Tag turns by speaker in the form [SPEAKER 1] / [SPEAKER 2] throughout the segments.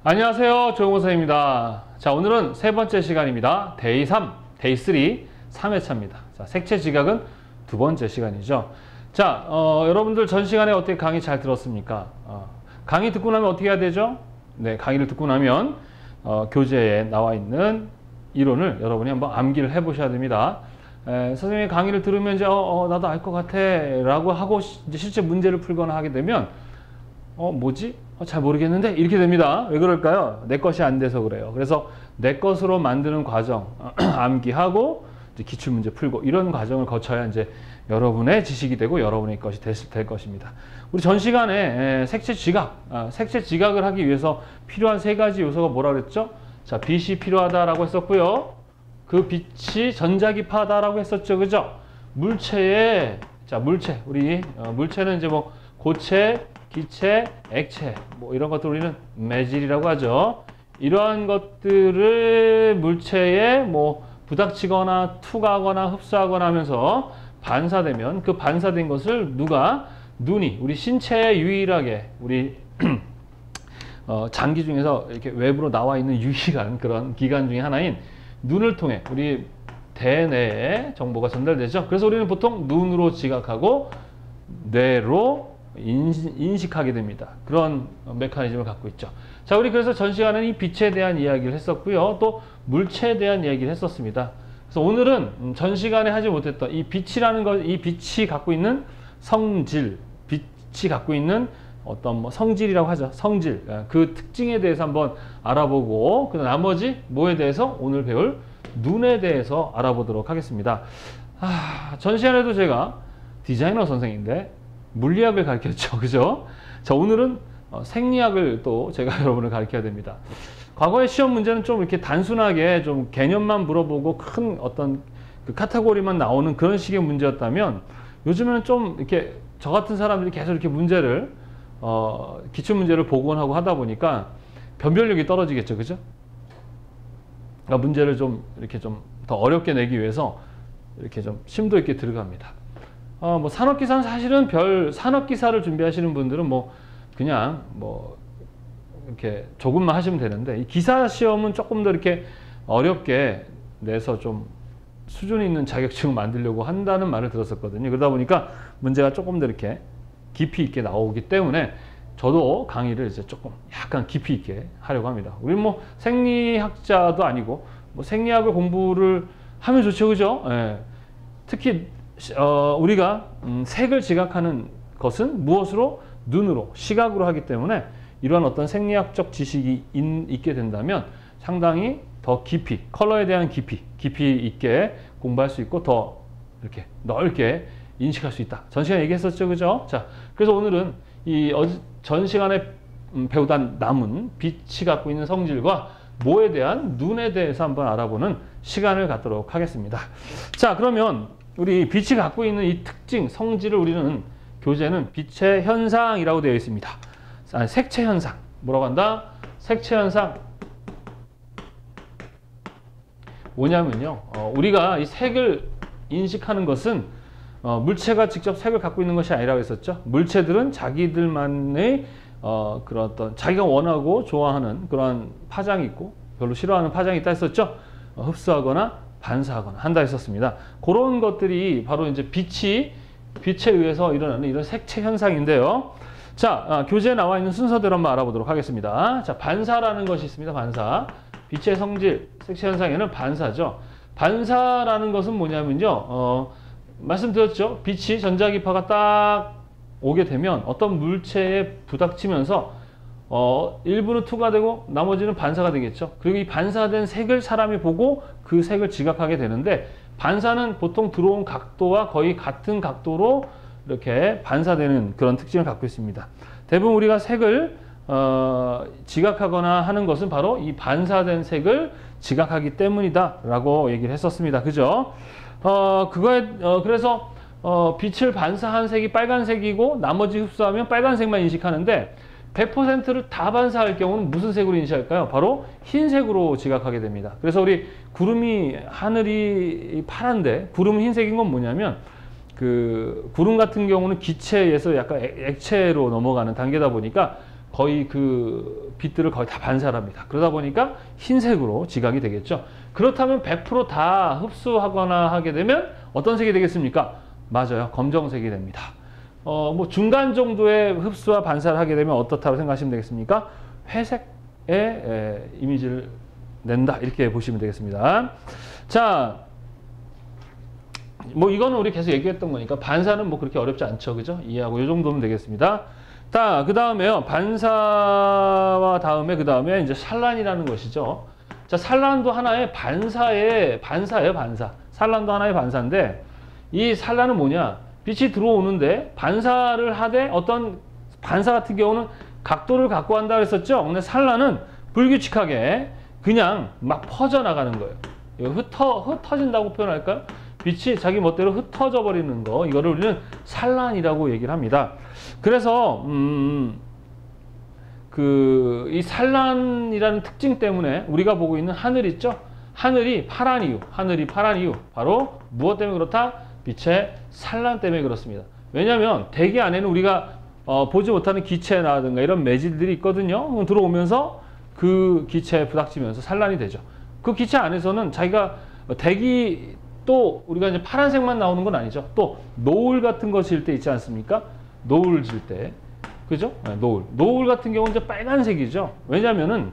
[SPEAKER 1] 안녕하세요. 조용호사입니다. 자, 오늘은 세 번째 시간입니다. 데이 3, 데이 3, 3회차입니다. 자, 색채 지각은 두 번째 시간이죠. 자, 여러분들 전 시간에 어떻게 강의 잘 들었습니까? 강의 듣고 나면 어떻게 해야 되죠? 네, 강의를 듣고 나면 교재에 나와 있는 이론을 여러분이 한번 암기를 해보셔야 됩니다. 선생님의 강의를 들으면 이제 나도 알 것 같아 라고 하고 이제 실제 문제를 풀거나 하게 되면 뭐지? 잘 모르겠는데? 이렇게 됩니다. 왜 그럴까요? 내 것이 안 돼서 그래요. 그래서 내 것으로 만드는 과정, 암기하고 이제 기출문제 풀고 이런 과정을 거쳐야 이제 여러분의 지식이 되고 여러분의 것이 될 것입니다. 우리 전 시간에 색채 지각을 하기 위해서 필요한 세 가지 요소가 뭐라 그랬죠? 자, 빛이 필요하다라고 했었고요. 그 빛이 전자기파다라고 했었죠. 그죠? 물체에, 자, 물체는 이제 뭐 고체, 기체, 액체, 뭐 이런 것들 우리는 매질이라고 하죠. 이러한 것들을 물체에 뭐 부닥치거나 투과하거나 흡수하거나 하면서 반사되면 그 반사된 것을 눈이 우리 신체에 유일하게 우리 장기 중에서 이렇게 외부로 나와 있는 유일한 그런 기관 중에 하나인 눈을 통해 우리 대뇌에 정보가 전달되죠. 그래서 우리는 보통 눈으로 지각하고 뇌로 인식하게 됩니다. 그런 메커니즘을 갖고 있죠. 자, 우리 그래서 전 시간에는 이 빛에 대한 이야기를 했었고요. 또 물체에 대한 이야기를 했었습니다. 그래서 오늘은 전 시간에 하지 못했던 이 빛이라는 것, 이 빛이 갖고 있는 성질, 빛이 갖고 있는 어떤 뭐 성질이라고 하죠. 성질, 그 특징에 대해서 한번 알아보고 그 나머지 뭐에 대해서 오늘 배울 눈에 대해서 알아보도록 하겠습니다. 전 시간에도 제가 디자이너 선생인데 물리학을 가르쳤죠. 그죠? 자, 오늘은 생리학을 또 제가 여러분을 가르쳐야 됩니다. 과거의 시험 문제는 좀 이렇게 단순하게 좀 개념만 물어보고 큰 어떤 그 카테고리만 나오는 그런 식의 문제였다면 요즘에는 좀 이렇게 저 같은 사람들이 계속 이렇게 문제를 기출문제를 복원하고 하다 보니까 변별력이 떨어지겠죠. 그죠? 그러니까 문제를 좀 이렇게 좀 더 어렵게 내기 위해서 이렇게 좀 심도 있게 들어갑니다. 뭐 산업기사는 사실은 산업기사를 준비하시는 분들은 뭐 그냥 뭐 이렇게 조금만 하시면 되는데 이 기사 시험은 조금 더 이렇게 어렵게 내서 좀 수준 있는 자격증을 만들려고 한다는 말을 들었었거든요. 그러다 보니까 문제가 조금 더 이렇게 깊이 있게 나오기 때문에 저도 강의를 이제 조금 약간 깊이 있게 하려고 합니다. 우리 뭐 생리학자도 아니고 뭐 생리학을 공부를 하면 좋죠. 그죠? 예. 특히 우리가 색을 지각하는 것은 무엇으로? 눈으로, 시각으로 하기 때문에 이러한 어떤 생리학적 지식이 있게 된다면 상당히 더 깊이, 컬러에 대한 깊이 있게 공부할 수 있고 더 이렇게 넓게 인식할 수 있다. 전 시간에 얘기했었죠. 그죠? 자, 그래서 오늘은 전 시간에 배우다 남은 빛이 갖고 있는 성질과 뭐에 대한 눈에 대해서 한번 알아보는 시간을 갖도록 하겠습니다. 자, 그러면 우리 빛이 갖고 있는 이 특징, 성질을 우리는 교재는 빛의 현상이라고 되어 있습니다. 색채 현상. 뭐라고 한다? 색채 현상. 뭐냐면요. 우리가 이 색을 인식하는 것은 물체가 직접 색을 갖고 있는 것이 아니라고 했었죠. 물체들은 자기들만의 그런 어떤 자기가 원하고 좋아하는 그런 파장이 있고 별로 싫어하는 파장이 있다 했었죠. 흡수하거나 반사하거나 한다 했었습니다. 그런 것들이 바로 이제 빛에 의해서 일어나는 이런 색채 현상인데요. 자, 교재에 나와 있는 순서대로 한번 알아보도록 하겠습니다. 자, 반사라는 것이 있습니다. 반사. 빛의 성질, 색채 현상에는 반사죠. 반사라는 것은 뭐냐면요. 말씀드렸죠. 빛이 전자기파가 딱 오게 되면 어떤 물체에 부닥치면서 일부는 투과되고 나머지는 반사가 되겠죠. 그리고 이 반사된 색을 사람이 보고 그 색을 지각하게 되는데 반사는 보통 들어온 각도와 거의 같은 각도로 이렇게 반사되는 그런 특징을 갖고 있습니다. 대부분 우리가 색을 지각하거나 하는 것은 바로 이 반사된 색을 지각하기 때문이다 라고 얘기를 했었습니다. 그죠? 그래서 빛을 반사한 색이 빨간색이고 나머지 흡수하면 빨간색만 인식하는데 100%를 다 반사할 경우는 무슨 색으로 인식할까요? 바로 흰색으로 지각하게 됩니다. 그래서 우리 하늘이 파란데 구름은 흰색인 건 뭐냐면 그 구름 같은 경우는 기체에서 약간 액체로 넘어가는 단계다 보니까 거의 그 빛들을 거의 다 반사합니다. 그러다 보니까 흰색으로 지각이 되겠죠. 그렇다면 100% 다 흡수하거나 하게 되면 어떤 색이 되겠습니까? 맞아요. 검정색이 됩니다. 뭐 중간 정도의 흡수와 반사를 하게 되면 어떻다고 생각하시면 되겠습니까? 회색의 이미지를 낸다. 이렇게 보시면 되겠습니다. 자, 뭐 이거는 우리 계속 얘기했던 거니까 반사는 뭐 그렇게 어렵지 않죠. 그죠? 이해하고 이 정도면 되겠습니다. 자, 그 다음에요. 반사와 다음에 그 다음에 이제 산란이라는 것이죠. 자, 산란도 하나의 반사예요, 반사. 산란도 하나의 반사인데 이 산란은 뭐냐? 빛이 들어오는데 반사를 하되 어떤 반사 같은 경우는 각도를 갖고 한다 그랬었죠. 근데 산란은 불규칙하게 그냥 막 퍼져나가는 거예요. 이거 흩어진다고 표현할까요? 빛이 자기 멋대로 흩어져 버리는 거, 이거를 우리는 산란이라고 얘기를 합니다. 그래서 이 산란이라는 특징 때문에 우리가 보고 있는 하늘 있죠? 하늘이 파란 이유 바로 무엇 때문에 그렇다? 빛의 산란 때문에 그렇습니다. 왜냐하면 대기 안에는 우리가 보지 못하는 기체라든가 이런 매질들이 있거든요. 들어오면서 그 기체에 부닥치면서 산란이 되죠. 그 기체 안에서는 자기가 대기, 또 우리가 이제 파란색만 나오는 건 아니죠. 또 노을 같은 거 질 때 있지 않습니까? 노을 질 때, 그죠? 네, 노을 같은 경우는 이제 빨간색이죠. 왜냐하면은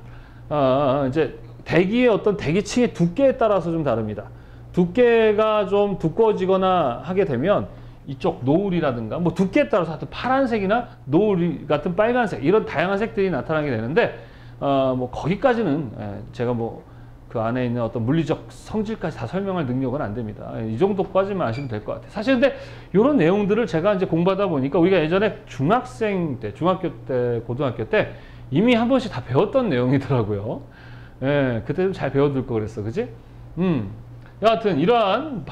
[SPEAKER 1] 이제 대기의 어떤 대기층의 두께에 따라서 좀 다릅니다. 두께가 좀 두꺼워지거나 하게 되면 이쪽 노을이라든가 뭐 두께에 따라서 하여튼 파란색이나 노을 같은 빨간색 이런 다양한 색들이 나타나게 되는데 뭐 거기까지는 제가 뭐 그 안에 있는 어떤 물리적 성질까지 다 설명할 능력은 안 됩니다. 이 정도까지만 아시면 될 것 같아요. 사실 근데 이런 내용들을 제가 이제 공부하다 보니까 우리가 예전에 중학생 때, 중학교 때, 고등학교 때 이미 한 번씩 다 배웠던 내용이더라고요. 예, 그때 좀 잘 배워둘 거 그랬어, 그지? 여하튼 이러한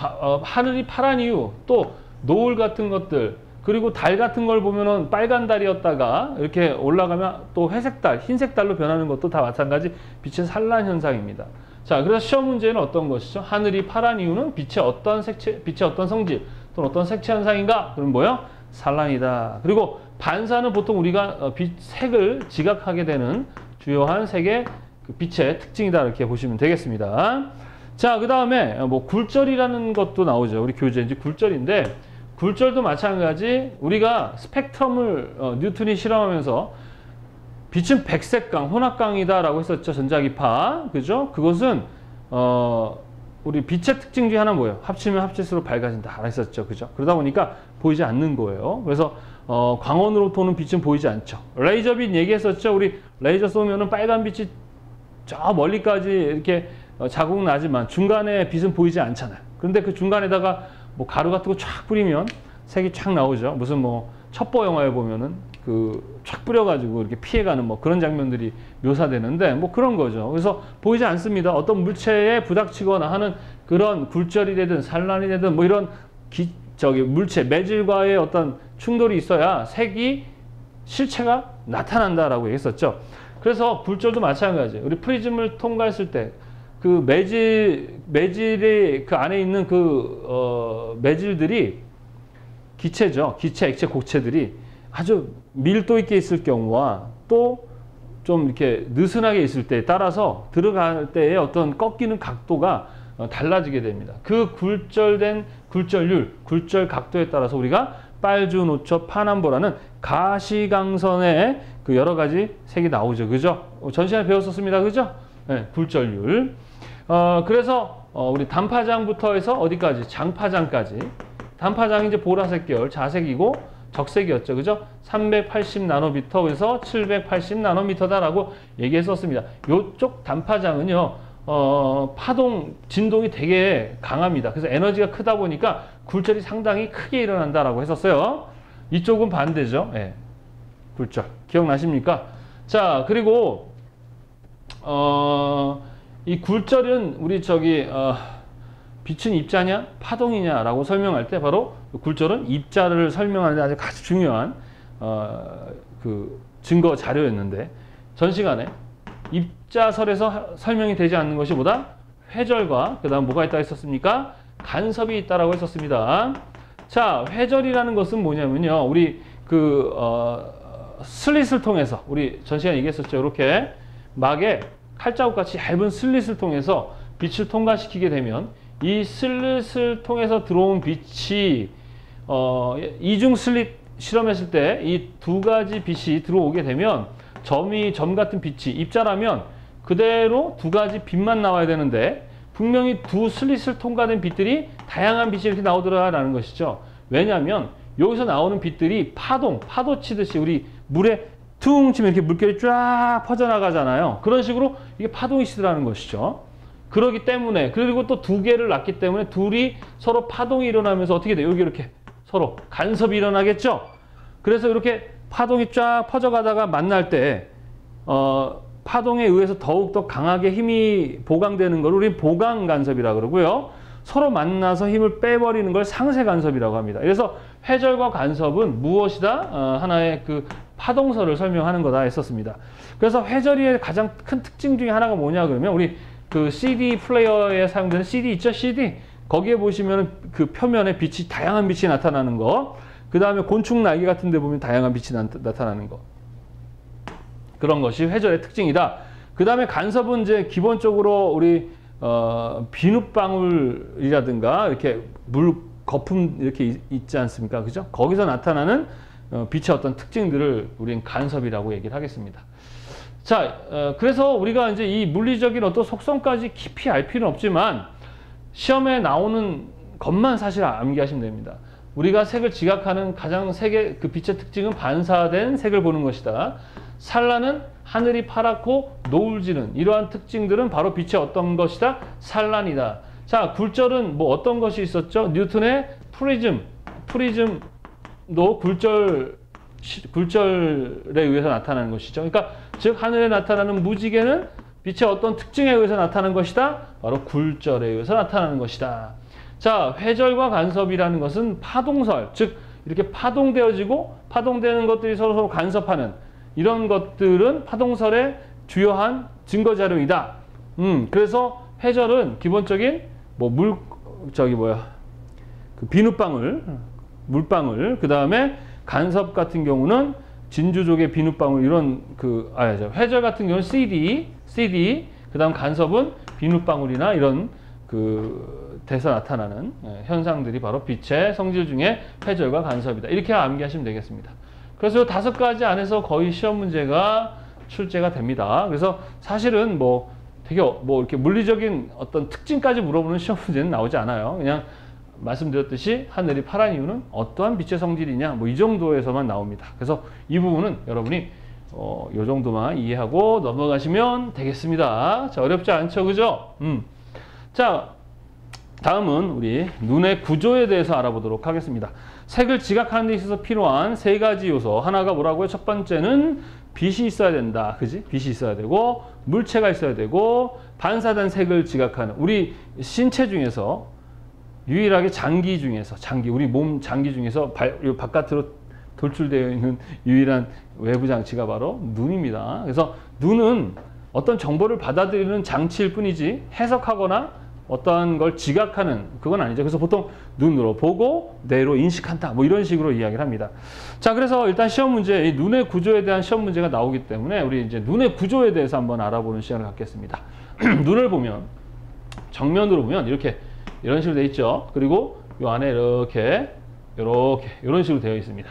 [SPEAKER 1] 하늘이 파란 이유, 또 노을 같은 것들, 그리고 달 같은 걸 보면은 빨간 달이었다가 이렇게 올라가면 또 회색 달, 흰색 달로 변하는 것도 다 마찬가지 빛의 산란 현상입니다. 자, 그래서 시험 문제는 어떤 것이죠? 하늘이 파란 이유는 빛의 어떤 성질 또는 어떤 색채 현상인가? 그럼 뭐요? 산란이다. 그리고 반사는 보통 우리가 색을 지각하게 되는 주요한 색의 그 빛의 특징이다. 이렇게 보시면 되겠습니다. 자, 그 다음에 뭐 굴절이라는 것도 나오죠. 우리 교재 이제 굴절인데, 굴절도 마찬가지 우리가 스펙트럼을 뉴턴이 실험하면서 빛은 백색강, 혼합강이다라고 했었죠. 전자기파. 그죠? 그것은 우리 빛의 특징 중에 하나 뭐예요? 합치면 합칠수록 밝아진다. 했었죠. 그죠? 그러다 보니까 보이지 않는 거예요. 그래서 광원으로 도는 빛은 보이지 않죠. 레이저빛 얘기했었죠. 우리 레이저 쏘면은 빨간 빛이 저 멀리까지 이렇게 자국 나지만 중간에 빛은 보이지 않잖아요. 그런데 그 중간에다가 뭐 가루 같은 거 쫙 뿌리면 색이 쫙 나오죠. 무슨 뭐 첩보 영화에 보면은 그 쫙 뿌려가지고 이렇게 피해가는 뭐 그런 장면들이 묘사되는데 뭐 그런 거죠. 그래서 보이지 않습니다. 어떤 물체에 부닥치거나 하는 그런 굴절이 되든 산란이 되든 뭐 이런 물체, 매질과의 어떤 충돌이 있어야 색이 실체가 나타난다라고 했었죠. 그래서 굴절도 마찬가지예요. 우리 프리즘을 통과했을 때 그 매질의 그 안에 있는 그 매질들이 기체죠. 기체, 액체, 고체들이 아주 밀도 있게 있을 경우와 또 좀 이렇게 느슨하게 있을 때에 따라서 들어갈 때의 어떤 꺾이는 각도가 달라지게 됩니다. 그 굴절된 굴절률, 굴절 각도에 따라서 우리가 빨주, 노초, 파남보라는 가시광선의 그 여러 가지 색이 나오죠. 그죠? 전 시간에 배웠었습니다. 그죠? 네, 굴절률. 그래서 우리 단파장부터 해서 어디까지? 장파장까지. 단파장이 이제 보라색 계열, 자색이고 적색이었죠. 그죠? 380 나노미터에서 780 나노미터다라고 얘기했었습니다. 이쪽 단파장은요, 진동이 되게 강합니다. 그래서 에너지가 크다 보니까 굴절이 상당히 크게 일어난다라고 했었어요. 이쪽은 반대죠. 예. 굴절. 기억나십니까? 자, 그리고, 이 굴절은 우리 빛은 입자냐 파동이냐라고 설명할 때 바로 굴절은 입자를 설명하는 데 아주 중요한 그 증거 자료였는데, 전 시간에 입자설에서 설명이 되지 않는 것이 보다 회절과 그 다음 뭐가 있다고 했었습니까? 간섭이 있다라고 했었습니다. 자, 회절이라는 것은 뭐냐면요, 우리 슬릿을 통해서 우리 전 시간에 얘기했었죠. 이렇게 막에 칼자국 같이 얇은 슬릿을 통해서 빛을 통과시키게 되면 이 슬릿을 통해서 들어온 빛이 이중 슬릿 실험했을 때 이 두 가지 빛이 들어오게 되면 점 같은 빛이 입자라면 그대로 두 가지 빛만 나와야 되는데 분명히 두 슬릿을 통과된 빛들이 다양한 빛이 이렇게 나오더라라는 것이죠. 왜냐하면 여기서 나오는 빛들이 파도 치듯이 우리 물에 퉁 치면 이렇게 물결이 쫙 퍼져나가잖아요. 그런 식으로 이게 파동이 치더라는 것이죠. 그렇기 때문에, 그리고 또 두 개를 낳기 때문에 둘이 서로 파동이 일어나면서 어떻게 돼요? 여기 이렇게 서로 간섭이 일어나겠죠? 그래서 이렇게 파동이 쫙 퍼져가다가 만날 때, 파동에 의해서 더욱더 강하게 힘이 보강되는 걸 우리 보강 간섭이라고 그러고요. 서로 만나서 힘을 빼버리는 걸 상쇄 간섭이라고 합니다. 그래서 회절과 간섭은 무엇이다? 하나의 그 파동설을 설명하는 거다 했었습니다. 그래서 회절의 가장 큰 특징 중에 하나가 뭐냐 그러면 우리 그 CD 플레이어에 사용되는 CD 있죠? CD. 거기에 보시면 그 표면에 빛이, 다양한 빛이 나타나는 거. 그 다음에 곤충 날개 같은 데 보면 다양한 빛이 나타나는 거. 그런 것이 회절의 특징이다. 그 다음에 간섭은 이제 기본적으로 우리 비눗방울이라든가 이렇게 물 거품 이렇게 있지 않습니까? 그죠? 거기서 나타나는 빛의 어떤 특징들을 우리는 간섭이라고 얘기를 하겠습니다. 자, 그래서 우리가 이제 이 물리적인 어떤 속성까지 깊이 알 필요는 없지만 시험에 나오는 것만 사실 암기하시면 됩니다. 우리가 색을 지각하는 가장 그 빛의 특징은 반사된 색을 보는 것이다. 산란은 하늘이 파랗고 노을지는 이러한 특징들은 바로 빛의 어떤 것이다? 산란이다. 자, 굴절은 뭐 어떤 것이 있었죠? 뉴턴의 프리즘도 굴절에 의해서 나타나는 것이죠. 그러니까 즉 하늘에 나타나는 무지개는 빛의 어떤 특징에 의해서 나타나는 것이다. 바로 굴절에 의해서 나타나는 것이다. 자, 회절과 간섭이라는 것은 파동설, 즉 이렇게 파동되어지고 파동되는 것들이 서로 간섭하는 이런 것들은 파동설의 주요한 증거 자료이다. 그래서 회절은 기본적인 그 비눗방울, 물방울, 그 다음에 간섭 같은 경우는 진주족의 비눗방울 이런 회절 같은 경우는 CD, 그 다음 간섭은 비눗방울이나 이런 돼서 나타나는 현상들이 바로 빛의 성질 중에 회절과 간섭이다. 이렇게 암기하시면 되겠습니다. 그래서 5가지 안에서 거의 시험 문제가 출제가 됩니다. 그래서 사실은 되게 이렇게 물리적인 어떤 특징까지 물어보는 시험 문제는 나오지 않아요. 그냥 말씀드렸듯이 하늘이 파란 이유는 어떠한 빛의 성질이냐 이 정도에서만 나옵니다. 그래서 이 부분은 여러분이 이 정도만 이해하고 넘어가시면 되겠습니다. 자, 어렵지 않죠, 그죠? 자, 다음은 우리 눈의 구조에 대해서 알아보도록 하겠습니다. 색을 지각하는 데 있어서 필요한 3가지 요소. 하나가 뭐라고요? 첫 번째는 빛이 있어야 된다. 그지? 빛이 있어야 되고, 물체가 있어야 되고, 반사된 색을 지각하는 우리 신체 중에서 유일하게 우리 몸 장기 중에서 바깥으로 돌출되어 있는 유일한 외부 장치가 바로 눈입니다. 그래서 눈은 어떤 정보를 받아들이는 장치일 뿐이지 해석하거나 어떠한 걸 지각하는 그건 아니죠. 그래서 보통 눈으로 보고 뇌로 인식한다. 이런 식으로 이야기를 합니다. 자, 그래서 일단 시험 문제, 이 눈의 구조에 대한 시험 문제가 나오기 때문에 우리 이제 눈의 구조에 대해서 한번 알아보는 시간을 갖겠습니다. 눈을 보면 정면으로 보면 이렇게 이런 식으로 되어 있죠. 그리고 이 안에 이렇게 이런 식으로 되어 있습니다.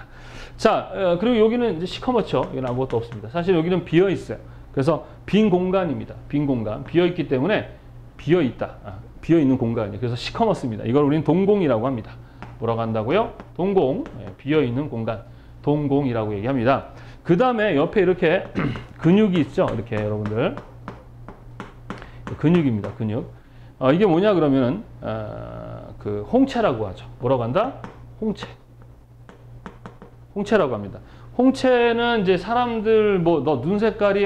[SPEAKER 1] 자, 그리고 여기는 이제 시커멓죠. 여기는 아무것도 없습니다. 사실 여기는 비어 있어요. 그래서 빈 공간입니다. 빈 공간. 비어 있기 때문에 비어 있는 공간이에요. 그래서 시커멓습니다. 이걸 우리는 동공이라고 합니다. 뭐라고 한다고요? 동공. 비어 있는 공간. 동공이라고 얘기합니다. 그 다음에 옆에 이렇게 근육이 있죠. 이렇게 여러분들. 근육입니다. 근육. 이게 뭐냐 그러면 그 홍채라고 하죠. 뭐라고 한다? 홍채라고 합니다. 홍채는 이제 사람들 너 눈 색깔이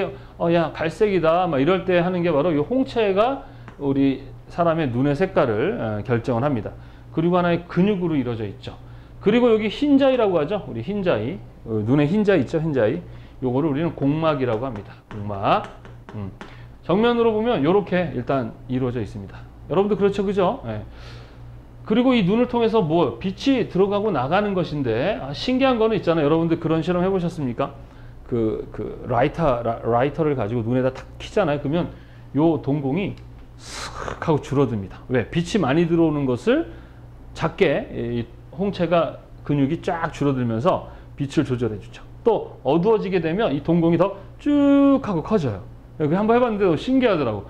[SPEAKER 1] 야 갈색이다 막 이럴 때 하는 게 바로 이 홍채가 우리 사람의 눈의 색깔을 결정을 합니다. 그리고 하나의 근육으로 이루어져 있죠. 그리고 여기 흰자위라고 하죠. 우리 흰자위, 눈에 흰자위 있죠. 흰자위. 요거를 우리는 공막이라고 합니다. 공막. 정면으로 보면 이렇게 일단 이루어져 있습니다. 여러분도 그렇죠, 그죠? 네. 그리고 이 눈을 통해서 빛이 들어가고 나가는 것인데 신기한 거는 있잖아요. 여러분들 그런 실험 해보셨습니까? 라이터를 가지고 눈에다 탁 키잖아요. 그러면 요 동공이 슥 하고 줄어듭니다. 왜? 빛이 많이 들어오는 것을 작게 이 홍채가 근육이 쫙 줄어들면서 빛을 조절해 주죠. 또 어두워지게 되면 이 동공이 더 쭉 하고 커져요. 여기 한번 해봤는데 신기하더라고.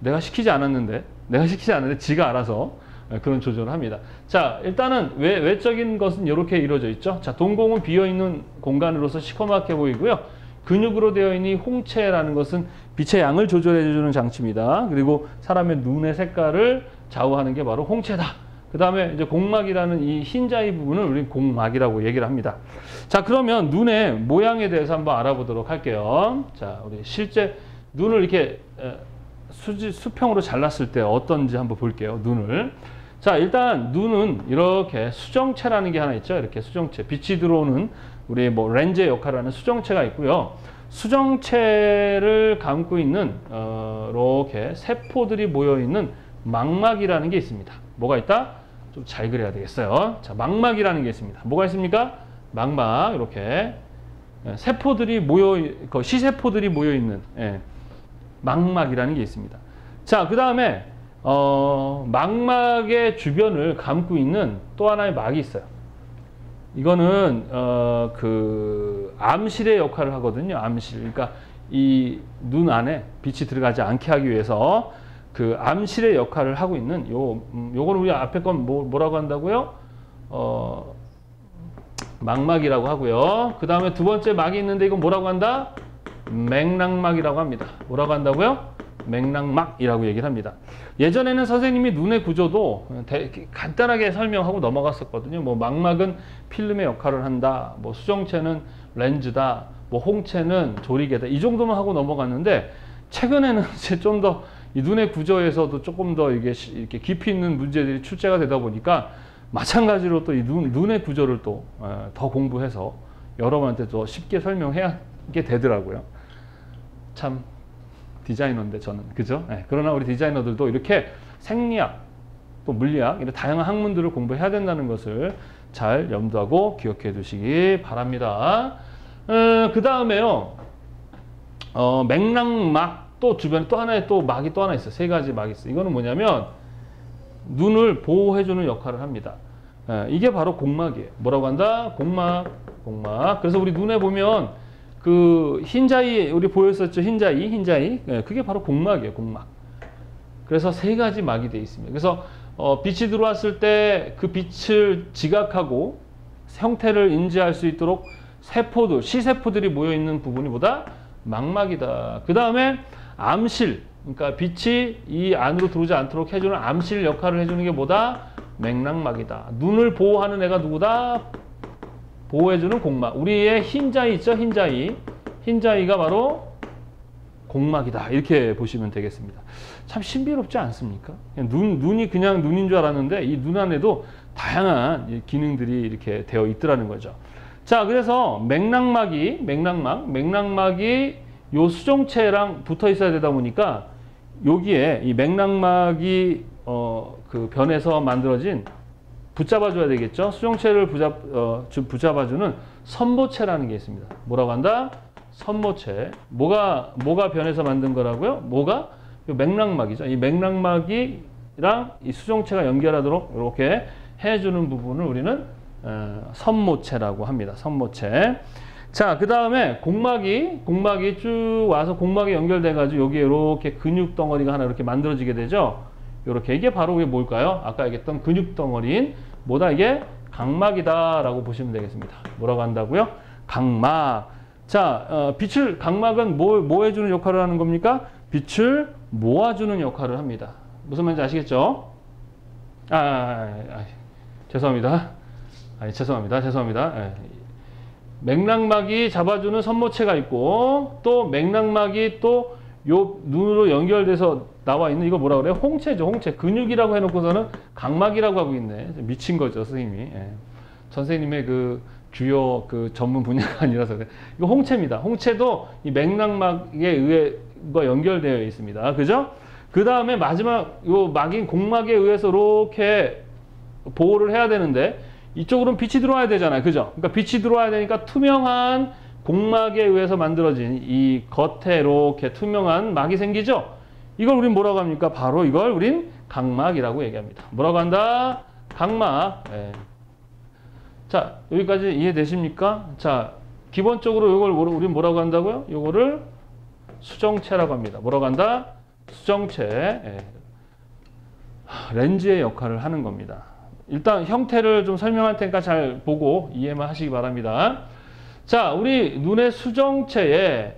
[SPEAKER 1] 내가 시키지 않았는데 지가 알아서 그런 조절을 합니다. 자, 일단은 외적인 것은 이렇게 이루어져 있죠. 자, 동공은 비어있는 공간으로서 시커멓게 보이고요. 근육으로 되어 있는 홍채라는 것은 빛의 양을 조절해 주는 장치입니다. 그리고 사람의 눈의 색깔을 좌우하는 게 바로 홍채다. 그 다음에 이제 공막이라는 이 흰자위 부분을 우리는 공막이라고 얘기를 합니다. 자, 그러면 눈의 모양에 대해서 한번 알아보도록 할게요. 자, 우리 실제 눈을 이렇게 수평으로 잘랐을 때 어떤지 한번 볼게요. 눈을. 자, 일단 눈은 이렇게 수정체라는 게 하나 있죠. 이렇게 수정체. 빛이 들어오는 우리 뭐 렌즈의 역할을 하는 수정체가 있고요. 수정체를 감고 있는 이렇게 세포들이 모여 있는 망막이라는 게 있습니다. 뭐가 있다? 좀 잘 그려야 되겠어요. 자, 망막이라는 게 있습니다. 뭐가 있습니까? 망막 이렇게 세포들이 시세포들이 모여 있는 망막이라는 게 있습니다. 자, 그 다음에 망막의 주변을 감고 있는 또 하나의 막이 있어요. 이거는 그 암실의 역할을 하거든요. 암실. 그러니까 이 눈 안에 빛이 들어가지 않게 하기 위해서 그 암실의 역할을 하고 있는 요거는 우리 앞에 건 뭐라고 한다고요? 망막이라고 하고요. 그 다음에 두 번째 막이 있는데 이건 뭐라고 한다? 맥락막이라고 합니다. 뭐라고 한다고요? 맥락막이라고 얘기를 합니다. 예전에는 선생님이 눈의 구조도 간단하게 설명하고 넘어갔었거든요. 뭐 망막은 필름의 역할을 한다. 뭐 수정체는 렌즈다. 뭐 홍채는 조리개다. 이 정도만 하고 넘어갔는데 최근에는 이제 좀 더 이 눈의 구조에서도 조금 더 이게 이렇게 깊이 있는 문제들이 출제가 되다 보니까 마찬가지로 또 이 눈의 구조를 또 더 공부해서 여러분한테 더 쉽게 설명해야 되더라고요. 참 디자이너인데 저는 그죠? 네. 그러나 우리 디자이너들도 이렇게 생리학 또 물리학 이런 다양한 학문들을 공부해야 된다는 것을 잘 염두하고 기억해 두시기 바랍니다. 그 다음에요 맥락막 또 주변에 또 하나의 또 막이 또 하나 있어요. 세 가지 막이 있어요. 이거는 뭐냐면 눈을 보호해 주는 역할을 합니다. 이게 바로 공막이에요. 뭐라고 한다? 공막. 그래서 우리 눈에 보면 그 흰자위 우리 보였었죠? 흰자위. 그게 바로 공막이에요. 공막. 그래서 세 가지 막이 되어 있습니다. 그래서 빛이 들어왔을 때 그 빛을 지각하고 형태를 인지할 수 있도록 시세포들이 모여 있는 부분이 뭐다? 망막이다. 그 다음에 암실, 그러니까 빛이 이 안으로 들어오지 않도록 해주는 암실 역할을 해주는 게 뭐다? 맥락막이다. 눈을 보호하는 애가 누구다? 보호해주는 공막. 우리의 흰자위 있죠? 흰자위가 바로 공막이다. 이렇게 보시면 되겠습니다. 참 신비롭지 않습니까? 눈이 그냥 눈인 줄 알았는데 이 눈 안에도 다양한 기능들이 이렇게 되어 있더라는 거죠. 자, 그래서 맥락막이 요 수정체랑 붙어 있어야 되다 보니까 여기에 이 맥락막이 그 변에서 만들어진 붙잡아줘야 되겠죠. 수정체를 붙잡아주는 선모체라는 게 있습니다. 뭐라고 한다? 선모체. 뭐가 변해서 만든 거라고요? 뭐가? 이 맥락막이죠. 이 맥락막이랑 이 수정체가 연결하도록 이렇게 해주는 부분을 우리는 선모체라고 합니다. 선모체. 자, 그 다음에 공막이 쭉 와서 공막이 연결돼 가지고 여기에 이렇게 근육 덩어리가 하나 이렇게 만들어지게 되죠. 이렇게 이게 바로 이게 뭘까요? 아까 얘기했던 근육 덩어리인 뭐다? 이게 각막이다라고 보시면 되겠습니다. 뭐라고 한다고요? 각막. 자, 각막은 뭐 해주는 역할을 하는 겁니까? 빛을 모아주는 역할을 합니다. 무슨 말인지 아시겠죠? 죄송합니다. 죄송합니다. 맥락막이 잡아주는 선모체가 있고 또 맥락막이 또 요 눈으로 연결돼서 나와 있는 이거 뭐라 그래요? 홍채죠. 홍채. 근육이라고 해놓고서는 각막이라고 하고 있네. 미친 거죠, 선생님이. 선생님의 그 주요 그 전문 분야가 아니라서 그래. 이거 홍채입니다. 홍채도 이 맥락막에 의해 연결되어 있습니다. 그죠? 그 다음에 마지막 요 막인 공막에 의해서 이렇게 보호를 해야 되는데 이쪽으로는 빛이 들어와야 되잖아요. 그죠? 그러니까 빛이 들어와야 되니까 투명한 공막에 의해서 만들어진 이 겉에 이렇게 투명한 막이 생기죠? 이걸 우린 뭐라고 합니까? 바로 이걸 우린 각막이라고 얘기합니다. 뭐라고 한다? 각막. 예. 자, 여기까지 이해되십니까? 자, 기본적으로 이걸 우린 뭐라고 한다고요? 이거를 수정체라고 합니다. 뭐라고 한다? 수정체. 예. 렌즈의 역할을 하는 겁니다. 일단 형태를 좀 설명할 테니까 잘 보고 이해만 하시기 바랍니다. 자, 우리 눈의 수정체에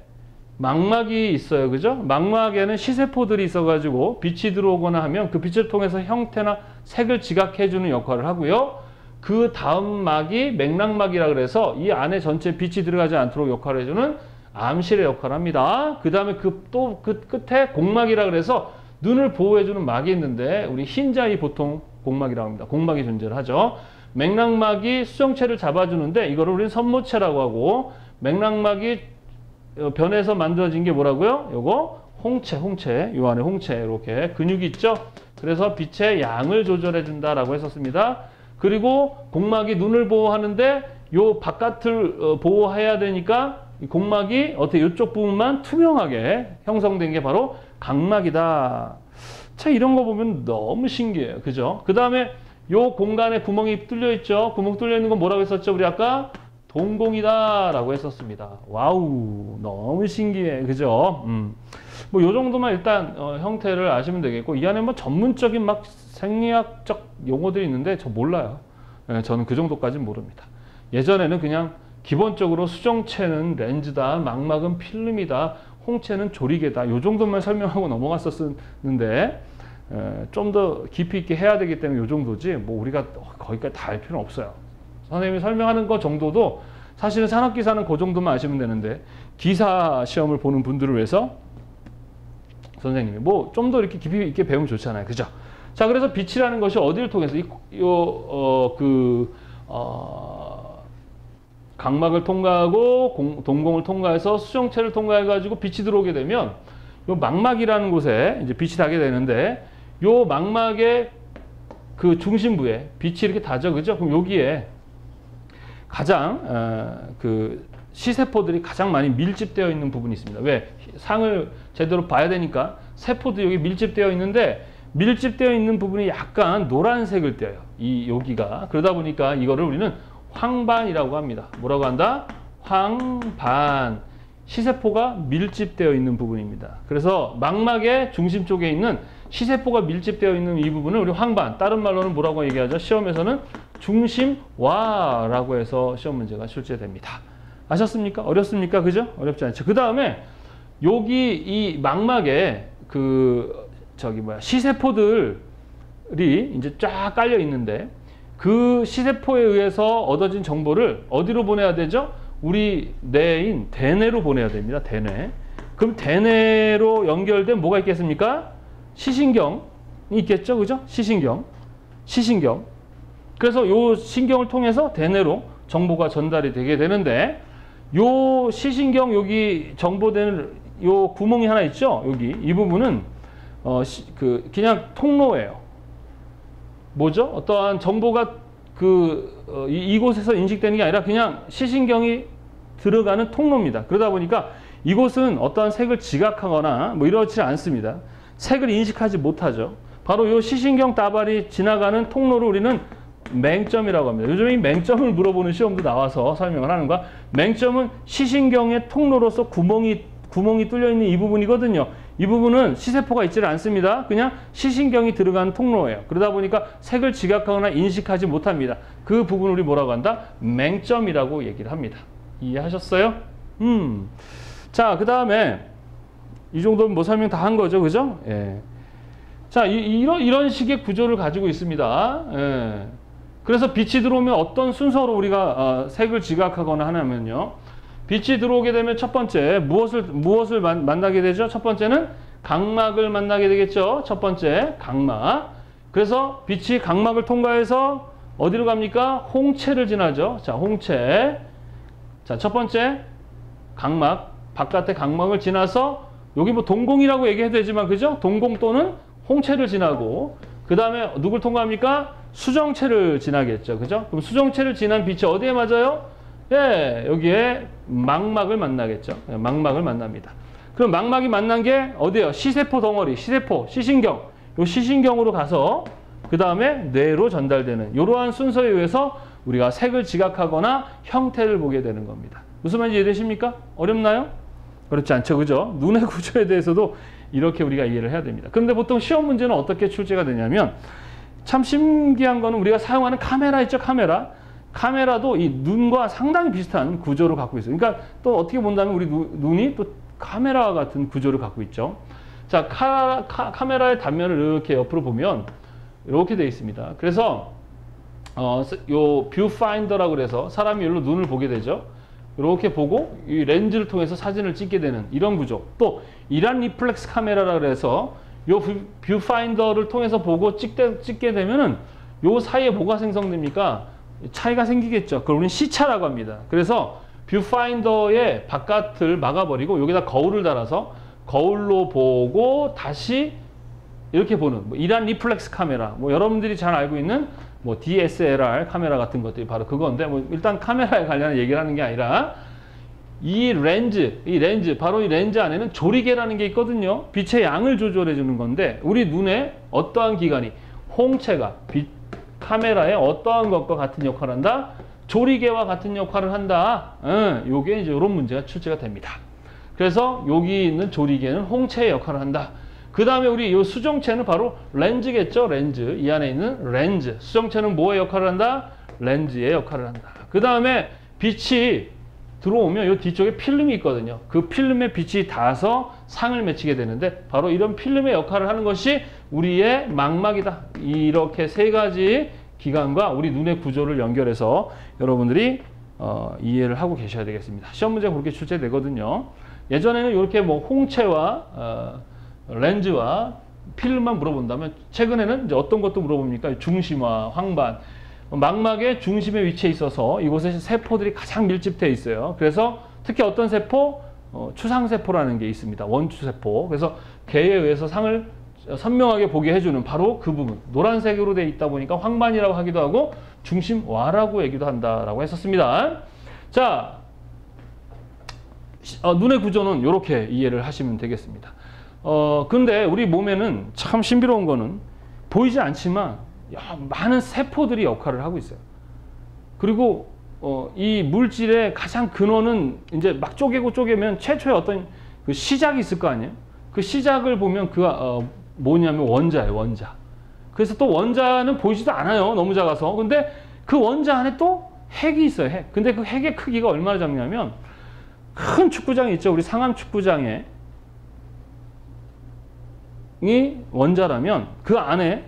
[SPEAKER 1] 망막이 있어요. 그죠? 망막에는 시세포들이 있어가지고 빛이 들어오거나 하면 그 빛을 통해서 형태나 색을 지각해주는 역할을 하고요. 그 다음 막이 맥락막이라 그래서 이 안에 전체 빛이 들어가지 않도록 역할을 해주는 암실의 역할을 합니다. 그 다음에 또 그 끝에 공막이라 그래서 눈을 보호해주는 막이 있는데 우리 흰자위 보통 공막이라고 합니다. 공막이 존재를 하죠. 맥락막이 수정체를 잡아주는데 이거를 우리는 선모체라고 하고 맥락막이 변해서 만들어진 게 뭐라고요? 요거 홍채. 요 안에 홍채 이렇게 근육이 있죠. 그래서 빛의 양을 조절해 준다라고 했었습니다. 그리고 공막이 눈을 보호하는데 요 바깥을 보호해야 되니까 이 공막이 어떻게 이쪽 부분만 투명하게 형성된 게 바로 각막이다. 자, 이런 거 보면 너무 신기해요. 그죠? 그 다음에 요 공간에 구멍이 뚫려 있죠. 구멍 뚫려 있는 건 뭐라고 했었죠? 우리 아까 동공이다 라고 했었습니다. 와우, 너무 신기해. 그죠? 뭐 요 정도만 일단 형태를 아시면 되겠고, 이 안에 뭐 전문적인 막 생리학적 용어들이 있는데 저 몰라요. 저는 그 정도까지는 모릅니다. 예전에는 그냥 기본적으로 수정체는 렌즈다, 망막은 필름이다, 홍채는 조리개다, 요 정도만 설명하고 넘어갔었는데 좀 더 깊이 있게 해야 되기 때문에 요 정도지 뭐 우리가 거기까지 다 할 필요는 없어요. 선생님이 설명하는 거 정도도 사실은 산업기사는 그 정도만 아시면 되는데 기사 시험을 보는 분들을 위해서 선생님이 뭐 좀 더 이렇게 깊이 있게 배우면 좋잖아요. 그죠? 자, 그래서 빛이라는 것이 어디를 통해서 각막을 통과하고 동공을 통과해서 수정체를 통과해 가지고 빛이 들어오게 되면 요 망막이라는 곳에 이제 빛이 닿게 되는데 요 망막의 그 중심부에 빛이 이렇게 닿죠. 그죠? 그럼 여기에 가장 그 시세포들이 가장 많이 밀집되어 있는 부분이 있습니다. 왜? 상을 제대로 봐야 되니까 세포도 여기 밀집되어 있는데 밀집되어 있는 부분이 약간 노란색을 띄어요. 여기가. 그러다 보니까 이거를 우리는 황반이라고 합니다. 뭐라고 한다? 황반. 시세포가 밀집되어 있는 부분입니다. 그래서 망막의 중심 쪽에 있는 시세포가 밀집되어 있는 이 부분을 우리 황반, 다른 말로는 뭐라고 얘기하죠? 시험에서는 중심와라고 해서 시험 문제가 출제됩니다. 아셨습니까? 어렵습니까? 그죠? 어렵지 않죠. 그 다음에 여기 이 망막에 시세포들이 이제 쫙 깔려 있는데 그 시세포에 의해서 얻어진 정보를 어디로 보내야 되죠? 우리 뇌인 대뇌로 보내야 됩니다. 대뇌. 그럼 대뇌로 연결된 뭐가 있겠습니까? 시신경이 있겠죠. 그죠? 시신경. 그래서 요 신경을 통해서 대뇌로 정보가 전달이 되게 되는데 요 시신경 여기 정보되는 요 구멍이 하나 있죠. 여기 이 부분은 그냥 통로예요. 뭐죠? 어떠한 정보가 이곳에서 인식되는 게 아니라 그냥 시신경이 들어가는 통로입니다. 그러다 보니까 이곳은 어떠한 색을 지각하거나 뭐 이렇지 않습니다. 색을 인식하지 못하죠. 바로 이 시신경 따발이 지나가는 통로를 우리는 맹점이라고 합니다. 요즘에 이 맹점을 물어보는 시험도 나와서 설명을 하는 거야. 맹점은 시신경의 통로로서 구멍이 뚫려 있는 이 부분이거든요. 이 부분은 시세포가 있지는 않습니다. 그냥 시신경이 들어가는 통로예요. 그러다 보니까 색을 지각하거나 인식하지 못합니다. 그 부분을 우리 뭐라고 한다? 맹점이라고 얘기를 합니다. 이해하셨어요? 자, 그 다음에 이 정도면 뭐 설명 다 한 거죠. 그죠? 예. 자, 이런 식의 구조를 가지고 있습니다. 예. 그래서 빛이 들어오면 어떤 순서로 우리가 색을 지각하거나 하냐면요. 빛이 들어오게 되면 첫 번째 무엇을 만나게 되죠? 첫 번째는 각막을 만나게 되겠죠. 첫 번째 각막. 그래서 빛이 각막을 통과해서 어디로 갑니까? 홍채를 지나죠. 자, 홍채. 자, 첫 번째 각막, 바깥의 각막을 지나서 여기 뭐 동공이라고 얘기해도 되지만 그죠? 동공 또는 홍채를 지나고 그 다음에 누굴 통과합니까? 수정체를 지나겠죠. 그죠? 그럼 수정체를 지난 빛이 어디에 맞아요? 예, 여기에 망막을 만나겠죠. 예, 망막을 만납니다. 그럼 망막이 만난 게 어디예요? 시세포 덩어리, 시세포, 시신경. 요 시신경으로 가서 그 다음에 뇌로 전달되는 이러한 순서에 의해서 우리가 색을 지각하거나 형태를 보게 되는 겁니다. 무슨 말인지 이해되십니까? 어렵나요? 그렇지 않죠, 그죠? 눈의 구조에 대해서도 이렇게 우리가 이해를 해야 됩니다. 그런데 보통 시험 문제는 어떻게 출제가 되냐면 참 신기한 거는 우리가 사용하는 카메라 있죠, 카메라. 카메라도 이 눈과 상당히 비슷한 구조를 갖고 있어요. 그러니까 또 어떻게 본다면 우리 눈이 또 카메라와 같은 구조를 갖고 있죠. 자, 카메라의 단면을 이렇게 옆으로 보면 이렇게 되어 있습니다. 그래서 요 뷰파인더라고 그래서 사람이 여기로 눈을 보게 되죠. 이렇게 보고 이 렌즈를 통해서 사진을 찍게 되는 이런 구조. 또 이란 리플렉스 카메라라 그래서 요 뷰파인더를 통해서 보고 찍게 되면은 요 사이에 뭐가 생성됩니까? 차이가 생기겠죠. 그걸 우리는 시차라고 합니다. 그래서 뷰파인더의 바깥을 막아버리고 여기다 거울을 달아서 거울로 보고 다시 이렇게 보는 뭐 이란 리플렉스 카메라, 뭐 여러분들이 잘 알고 있는 뭐 DSLR 카메라 같은 것들이 바로 그건데 뭐 일단 카메라에 관련한 얘기를 하는 게 아니라 이 렌즈, 바로 이 렌즈 안에는 조리개라는 게 있거든요. 빛의 양을 조절해 주는 건데 우리 눈에 어떠한 기관이 홍채가 카메라에 어떠한 것과 같은 역할을 한다? 조리개와 같은 역할을 한다. 요게 이제 이런 문제가 출제가 됩니다. 그래서 여기 있는 조리개는 홍채의 역할을 한다. 그 다음에 우리 이 수정체는 바로 렌즈겠죠. 렌즈. 이 안에 있는 렌즈. 수정체는 뭐의 역할을 한다? 렌즈의 역할을 한다. 그 다음에 빛이 들어오면 이 뒤쪽에 필름이 있거든요. 그 필름에 빛이 닿아서 상을 맺히게 되는데 바로 이런 필름의 역할을 하는 것이 우리의 망막이다. 이렇게 세 가지 기관과 우리 눈의 구조를 연결해서 여러분들이 이해를 하고 계셔야 되겠습니다. 시험 문제가 그렇게 출제되거든요. 예전에는 이렇게 뭐 홍채와 렌즈와 필름만 물어본다면 최근에는 이제 어떤 것도 물어봅니까? 중심화, 황반. 망막의 중심에 위치해 있어서 이곳에 세포들이 가장 밀집되어 있어요. 그래서 특히 어떤 세포? 추상세포라는 게 있습니다. 원추세포. 그래서 개에 의해서 상을 선명하게 보게 해주는 바로 그 부분. 노란색으로 되어 있다 보니까 황반이라고 하기도 하고 중심화라고 얘기도 한다라고 했었습니다. 자, 눈의 구조는 이렇게 이해를 하시면 되겠습니다. 근데 우리 몸에는 참 신비로운 거는 보이지 않지만 많은 세포들이 역할을 하고 있어요. 그리고 이 물질의 가장 근원은 이제 막 쪼개면 최초의 어떤 그 시작이 있을 거 아니에요? 그 시작을 보면 뭐냐면 원자예요, 원자. 그래서 또 원자는 보이지도 않아요. 너무 작아서. 근데 그 원자 안에 또 핵이 있어요, 핵. 근데 그 핵의 크기가 얼마나 작냐면 큰 축구장이 있죠. 우리 상암 축구장에 이 원자라면 그 안에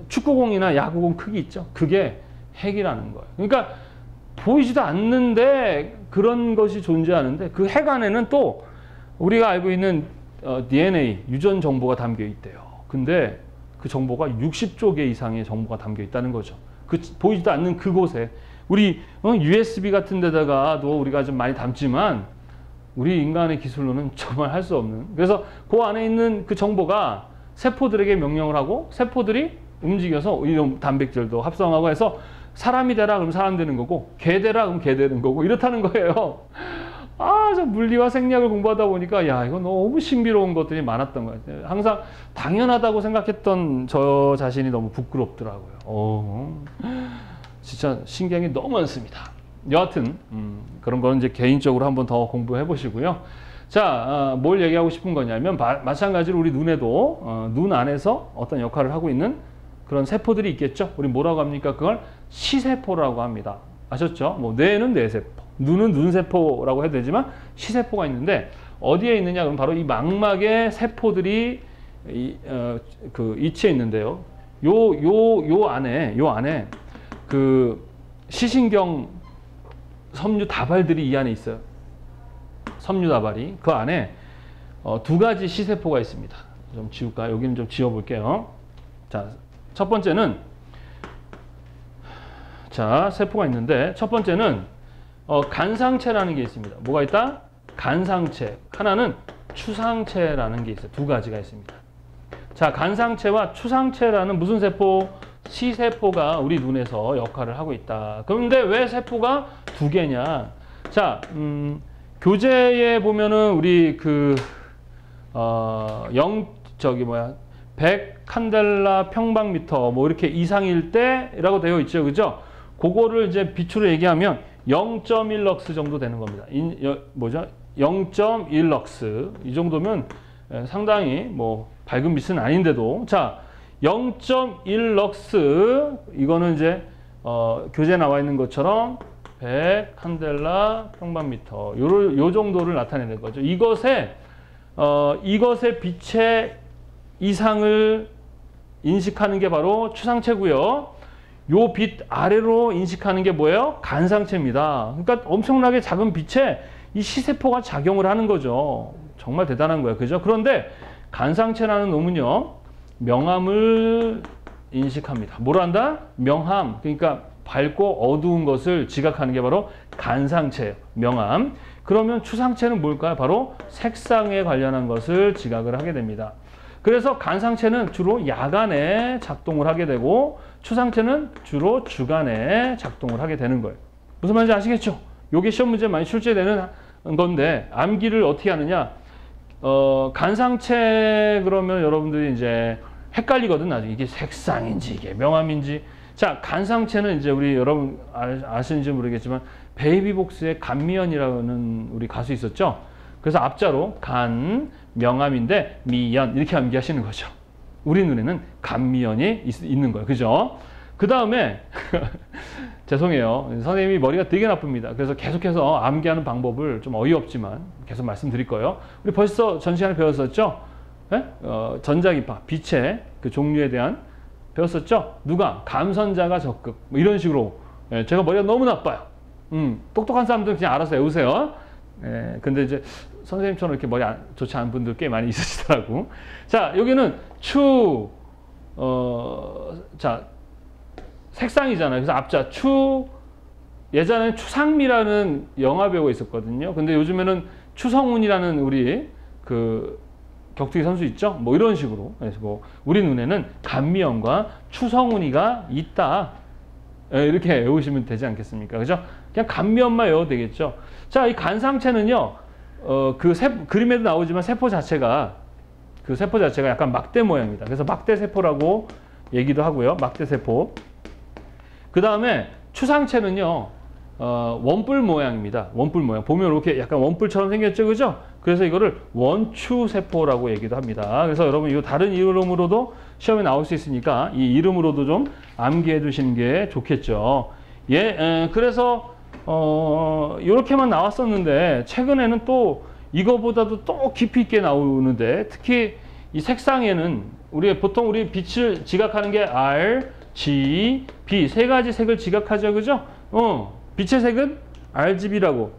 [SPEAKER 1] 축구공이나 야구공 크기 있죠. 그게 핵이라는 거예요. 그러니까 보이지도 않는데 그런 것이 존재하는데 그 핵 안에는 또 우리가 알고 있는 DNA, 유전 정보가 담겨 있대요. 근데 그 정보가 60조 개 이상의 정보가 담겨 있다는 거죠. 그 보이지도 않는 그곳에 우리 USB 같은 데다가도 우리가 좀 많이 담지만 우리 인간의 기술로는 정말 할 수 없는. 그래서 그 안에 있는 그 정보가 세포들에게 명령을 하고 세포들이 움직여서 이런 단백질도 합성하고 해서 사람이 되라 그러면 사람 되는 거고 개 되라 그러면 개 되는 거고 이렇다는 거예요. 저 물리와 생리학을 공부하다 보니까 야, 이거 너무 신비로운 것들이 많았던 거예요. 항상 당연하다고 생각했던 저 자신이 너무 부끄럽더라고요. 진짜 신기한 게 너무 많습니다. 여하튼 그런 거는 이제 개인적으로 한번 더 공부해 보시고요. 자, 뭘 얘기하고 싶은 거냐면 마찬가지로 우리 눈에도 눈 안에서 어떤 역할을 하고 있는 그런 세포들이 있겠죠. 우리 뭐라고 합니까? 그걸 시세포라고 합니다. 아셨죠? 뭐 뇌는 뇌세포, 눈은 눈세포라고 해도 되지만 시세포가 있는데 어디에 있느냐? 그럼 바로 이 망막의 세포들이 위치해 있는데요. 요 안에 그 시신경 섬유 다발들이 이 안에 있어요. 섬유 다발이. 그 안에 두 가지 시세포가 있습니다. 좀 지울까요? 여기는 좀 지워볼게요. 자, 첫 번째는 세포가 있는데 첫 번째는 간상체라는 게 있습니다. 뭐가 있다? 간상체. 하나는 추상체라는 게 있어요. 두 가지가 있습니다. 자, 간상체와 추상체라는 무슨 세포? C세포가 우리 눈에서 역할을 하고 있다. 그런데 왜 세포가 두 개냐? 자, 교재에 보면은 우리 100 칸델라 평방미터 뭐 이렇게 이상일 때라고 되어 있죠. 그죠? 그거를 이제 빛으로 얘기하면 0.1럭스 정도 되는 겁니다. 0.1럭스. 이 정도면 상당히 뭐 밝은 빛은 아닌데도. 자, 0.1럭스. 이거는 이제 교재에 나와 있는 것처럼 100 칸델라 평방미터. 요 정도를 나타내는 거죠. 이것의 빛의 이상을 인식하는 게 바로 추상체고요. 요 빛 아래로 인식하는 게 뭐예요? 간상체입니다. 그러니까 엄청나게 작은 빛에 이 C세포가 작용을 하는 거죠. 정말 대단한 거예요. 그죠? 그런데 간상체라는 놈은요, 명암을 인식합니다. 뭘 한다? 명암. 그러니까 밝고 어두운 것을 지각하는 게 바로 간상체예요. 명암. 그러면 추상체는 뭘까요? 바로 색상에 관련한 것을 지각을 하게 됩니다. 그래서 간상체는 주로 야간에 작동을 하게 되고 추상체는 주로 주간에 작동을 하게 되는 거예요. 무슨 말인지 아시겠죠? 요게 시험 문제 많이 출제되는 건데 암기를 어떻게 하느냐? 간상체 그러면 여러분들이 이제 헷갈리거든. 나중에 이게 색상인지 이게 명암인지. 자, 간상체는 이제 우리 여러분 아시는지 모르겠지만 베이비복스의 간미연이라는 우리 가수 있었죠. 그래서 앞자로 간, 명암인데 미연 이렇게 암기하시는 거죠. 우리 눈에는 간미연이 있는 거예요. 그죠? 그 다음에 죄송해요. 선생님이 머리가 되게 나쁩니다. 그래서 계속해서 암기하는 방법을 좀 어이없지만 계속 말씀드릴 거예요. 우리 벌써 전 시간에 배웠었죠? 네? 전자기파, 빛의 그 종류에 대한 배웠었죠? 누가? 감선자가 적극. 뭐 이런 식으로. 제가 머리가 너무 나빠요. 똑똑한 사람들은 그냥 알아서 외우세요. 근데 이제 선생님처럼 이렇게 머리 좋지 않은 분들 꽤 많이 있으시더라고. 자, 여기는 자, 색상이잖아요. 그래서 앞자 예전에는 추상미라는 영화 배우가 있었거든요. 근데 요즘에는 추성훈이라는 우리 격투기 선수 있죠? 뭐 이런 식으로. 그래서 뭐 우리 눈에는 간미연과 추성훈이가 있다. 이렇게 외우시면 되지 않겠습니까? 그죠? 그냥 간미연만 외워도 되겠죠. 자, 이 간상체는요, 그림에도 나오지만 세포 자체가 약간 막대 모양입니다. 그래서 막대세포라고 얘기도 하고요. 막대세포. 그 다음에 추상체는요, 원뿔 모양입니다. 원뿔 모양. 보면 이렇게 약간 원뿔처럼 생겼죠. 그죠? 그래서 이거를 원추세포라고 얘기도 합니다. 그래서 여러분 이 다른 이름으로도 시험에 나올 수 있으니까 이 이름으로도 좀 암기해 두시는 게 좋겠죠. 그래서 이렇게만 나왔었는데 최근에는 또 이거보다도 또 깊이 있게 나오는데 특히 이 색상에는 보통 우리 빛을 지각하는 게 R, G, B 세 가지 색을 지각하죠. 그죠? 빛의 색은 RGB라고